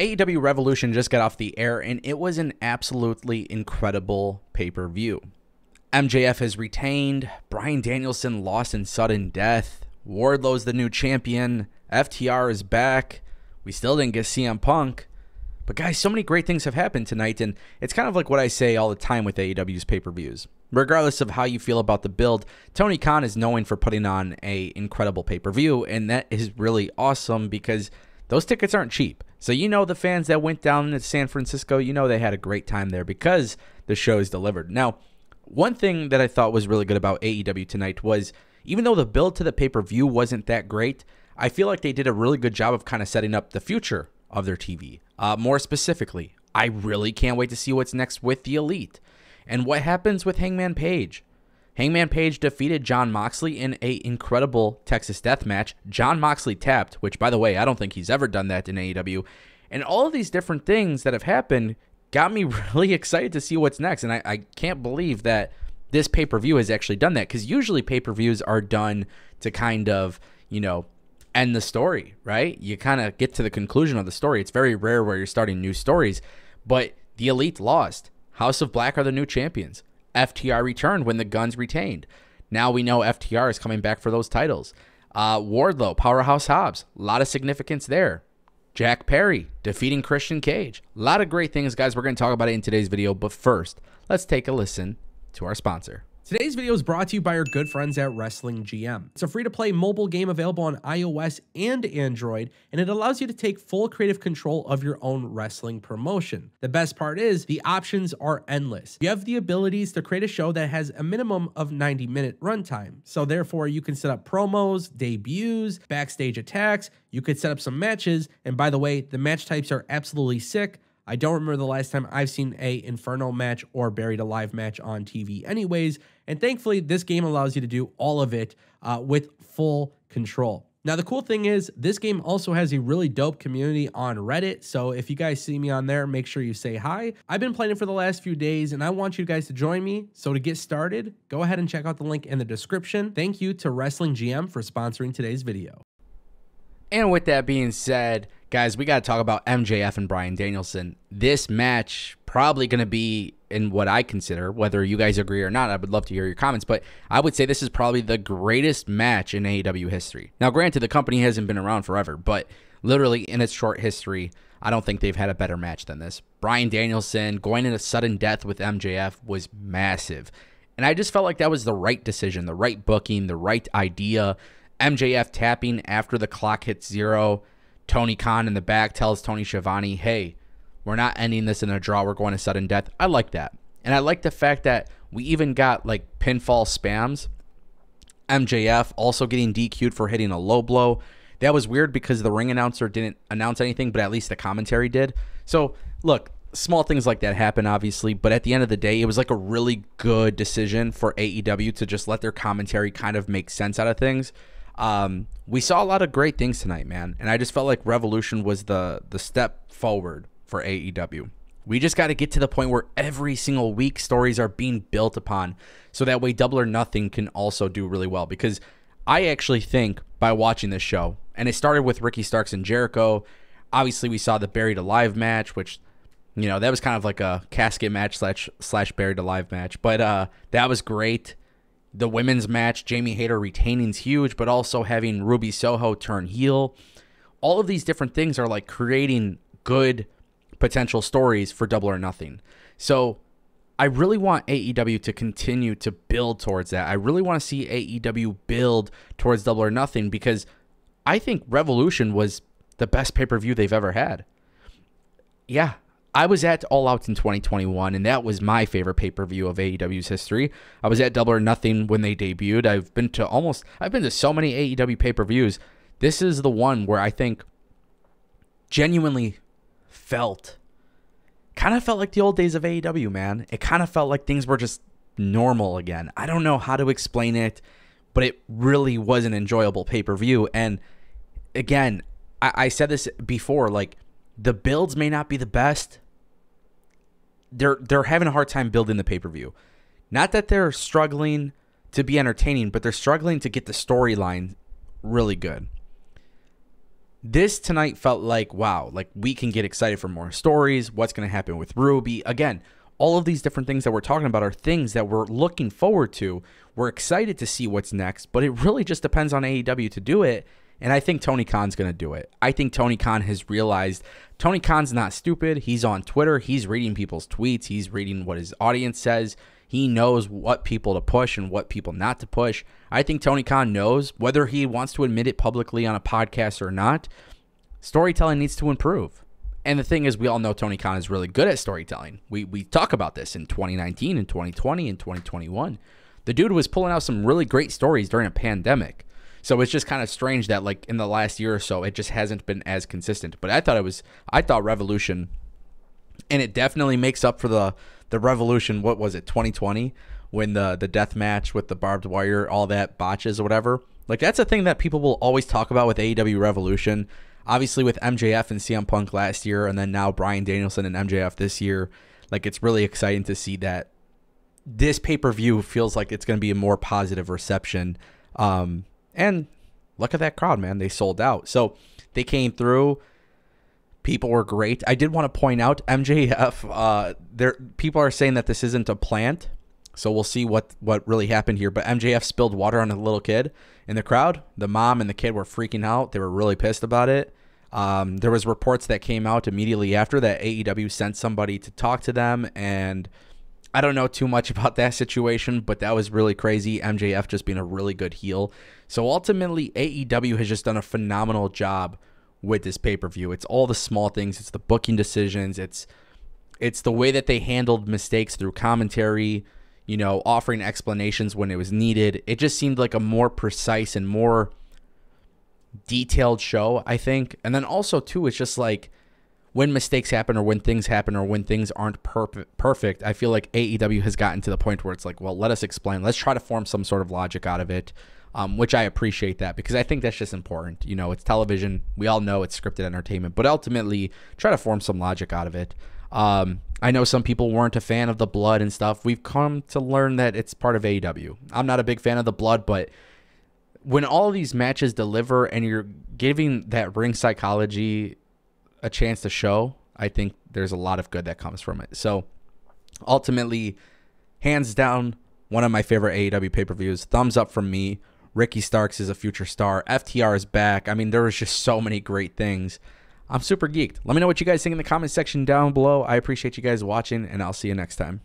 AEW Revolution just got off the air, and it was an absolutely incredible pay-per-view. MJF has retained, Bryan Danielson lost in sudden death, Wardlow's the new champion, FTR is back, we still didn't get CM Punk. But guys, so many great things have happened tonight, and it's kind of like what I say all the time with AEW's pay-per-views. Regardless of how you feel about the build, Tony Khan is known for putting on an incredible pay-per-view, and that is really awesome because those tickets aren't cheap. So you know the fans that went down to San Francisco, you know they had a great time there because the show is delivered. Now, one thing that I thought was really good about AEW tonight was, even though the build to the pay-per-view wasn't that great, I feel like they did a really good job of kind of setting up the future of their TV. More specifically, I really can't wait to see what's next with the Elite and what happens with Hangman Page. Hangman Page defeated Jon Moxley in an incredible Texas Death Match. Jon Moxley tapped, which, by the way, I don't think he's ever done that in AEW. And all of these different things that have happened got me really excited to see what's next. And I can't believe that this pay-per-view has actually done that, because usually pay-per-views are done to kind of, end the story, right? You kind of get to the conclusion of the story. It's very rare where you're starting new stories. But the Elite lost. House of Black are the new champions. FTR returned when the Guns retained. Now we know FTR is coming back for those titles. Wardlow, Powerhouse Hobbs, a lot of significance there. Jack Perry defeating Christian Cage. A lot of great things, guys. We're going to talk about it in today's video. But first, let's take a listen to our sponsor. Today's video is brought to you by our good friends at Wrestling GM. It's a free-to-play mobile game available on iOS and Android, and it allows you to take full creative control of your own wrestling promotion. The best part is the options are endless. You have the abilities to create a show that has a minimum of 90-minute runtime. So therefore, you can set up promos, debuts, backstage attacks. You could set up some matches, and by the way, the match types are absolutely sick. I don't remember the last time I've seen a Inferno match or Buried Alive match on TV anyways, and thankfully this game allows you to do all of it with full control. Now the cool thing is this game also has a really dope community on Reddit, so if you guys see me on there, make sure you say hi. I've been playing it for the last few days and I want you guys to join me, so to get started, go ahead and check out the link in the description. Thank you to Wrestling GM for sponsoring today's video. And with that being said, guys, we got to talk about MJF and Bryan Danielson. This match probably going to be, in what I consider, whether you guys agree or not, I would love to hear your comments, but I would say this is probably the greatest match in AEW history. Now, granted, the company hasn't been around forever, but literally in its short history, I don't think they've had a better match than this. Bryan Danielson going into sudden death with MJF was massive. And I just felt like that was the right decision, the right booking, the right idea. MJF tapping after the clock hits 0. Tony Khan in the back tells Tony Schiavone, hey, we're not ending this in a draw. We're going to sudden death. I like that. And I like the fact that we even got like pinfall spams. MJF also getting DQ'd for hitting a low blow. That was weird because the ring announcer didn't announce anything, but at least the commentary did. So look, small things like that happen, obviously, but at the end of the day, it was like a really good decision for AEW to just let their commentary kind of make sense out of things. We saw a lot of great things tonight, man, and I just felt like Revolution was the step forward for AEW. We just got to get to the point where every single week stories are being built upon, so that way Double or Nothing can also do really well, because I actually think by watching this show, and it started with Ricky Starks and Jericho, obviously we saw the Buried Alive match, which, that was kind of like a casket match slash Buried Alive match, but that was great. The women's match, Jamie Hayter retaining is huge, but also having Ruby Soho turn heel. All of these different things are like creating good potential stories for Double or Nothing. So I really want AEW to continue to build towards that. I really want to see AEW build towards Double or Nothing, because I think Revolution was the best pay-per-view they've ever had. Yeah, I was at All Out in 2021, and that was my favorite pay-per-view of AEW's history. I was at Double or Nothing when they debuted. I've been to so many AEW pay-per-views. This is the one where I think genuinely kind of felt like the old days of AEW, man. It kind of felt like things were just normal again. I don't know how to explain it, but it really was an enjoyable pay-per-view. And again, I said this before, like, the builds may not be the best. They're having a hard time building the pay-per-view. Not that they're struggling to be entertaining, but they're struggling to get the storyline really good. This tonight felt like, wow, like we can get excited for more stories. What's going to happen with Ruby? Again, all of these different things that we're talking about are things that we're looking forward to. We're excited to see what's next, but it really just depends on AEW to do it. And I think Tony Khan's going to do it. I think Tony Khan has realized Tony Khan's not stupid. He's on Twitter. He's reading people's tweets. He's reading what his audience says. He knows what people to push and what people not to push. I think Tony Khan knows, whether he wants to admit it publicly on a podcast or not, storytelling needs to improve. And the thing is, we all know Tony Khan is really good at storytelling. We talk about this in 2019, in 2020, in 2021. The dude was pulling out some really great stories during a pandemic. So it's just kind of strange that like in the last year or so, it just hasn't been as consistent. But I thought Revolution, and it definitely makes up for the Revolution, what was it, 2020, when the death match with the barbed wire, all that botches or whatever. Like that's a thing that people will always talk about with AEW Revolution. Obviously with MJF and CM Punk last year, and then now Bryan Danielson and MJF this year. Like it's really exciting to see that this pay-per-view feels like it's going to be a more positive reception. And look at that crowd, man. They sold out. So they came through. People were great. I did want to point out MJF. People are saying that this isn't a plant. So we'll see what really happened here. But MJF spilled water on a little kid in the crowd. The mom and the kid were freaking out. They were really pissed about it. There was reports that came out immediately after that AEW sent somebody to talk to them, and I don't know too much about that situation, but that was really crazy. MJF just being a really good heel. So ultimately, AEW has just done a phenomenal job with this pay-per-view. It's all the small things. It's the booking decisions. It's the way that they handled mistakes through commentary, you know, offering explanations when it was needed. It just seemed like a more precise and more detailed show, I think. And then also, too, it's just like when mistakes happen or when things happen or when things aren't perfect, I feel like AEW has gotten to the point where it's like, well, let us explain. Let's try to form some sort of logic out of it, which I appreciate that because I think that's just important. You know, it's television. We all know it's scripted entertainment, but ultimately try to form some logic out of it. I know some people weren't a fan of the blood and stuff. We've come to learn that it's part of AEW. I'm not a big fan of the blood, but when all these matches deliver and you're giving that ring psychology a chance to show, I think there's a lot of good that comes from it. So ultimately, hands down, one of my favorite AEW pay-per-views. Thumbs up from me. Ricky Starks is a future star. FTR is back. I mean, there was just so many great things. I'm super geeked. Let me know what you guys think in the comment section down below. I appreciate you guys watching, and I'll see you next time.